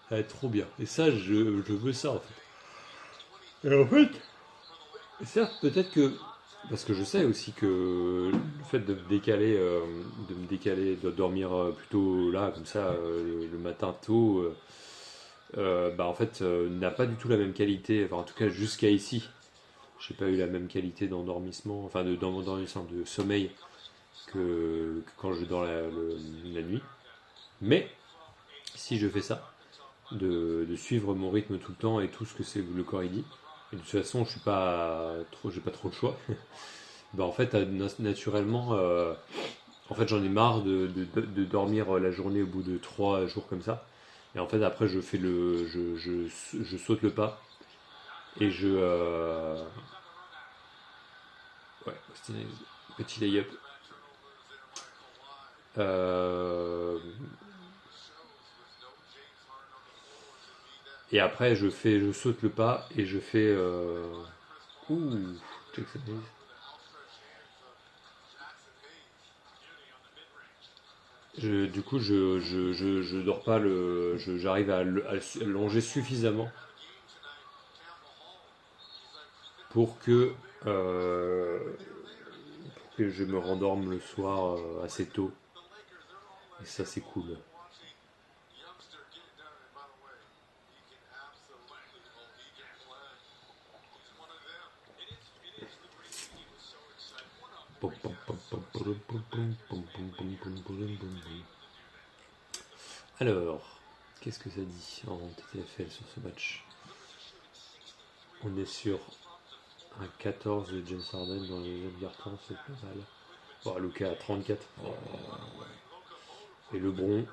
Ça va être trop bien. Et ça, je veux ça en fait. Et en fait, certes, peut-être que. Parce que je sais aussi que le fait de me décaler, de dormir plutôt là, comme ça, le matin tôt, en fait, n'a pas du tout la même qualité. Enfin, en tout cas, jusqu'à ici, j'ai pas eu la même qualité d'endormissement, enfin, d'endormissement, de sommeil que quand je dors la nuit. Mais, si je fais ça, de suivre mon rythme tout le temps et tout ce que c'est le corps il dit. Et de toute façon, j'ai pas trop le choix. En fait, naturellement, en fait, j'en ai marre de dormir la journée au bout de 3 jours comme ça. Et en fait, après, je fais je saute le pas et ouais, c'était un petit lay-up. Et après, je saute le pas et je fais. Ouh, check ça. Du coup, je dors pas j'arrive à longer suffisamment pour que, je me rendorme le soir assez tôt. Et ça, c'est cool. Alors, qu'est-ce que ça dit en TTFL sur ce match? On est sur un 14 de James Harden dans les autres cartons, c'est pas mal. Bon, Luka à 34. Et LeBron,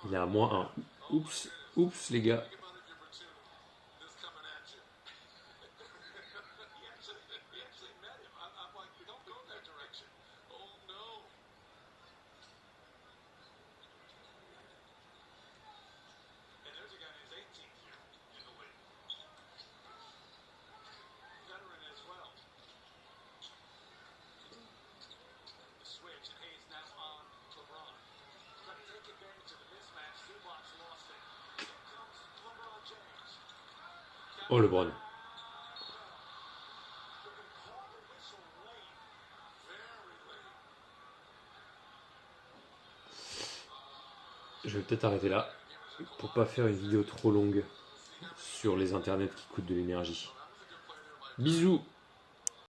il est à -1. Oups, les gars. Oh, LeBron. Je vais peut-être arrêter là pour pas faire une vidéo trop longue sur les internets qui coûtent de l'énergie. Bisous.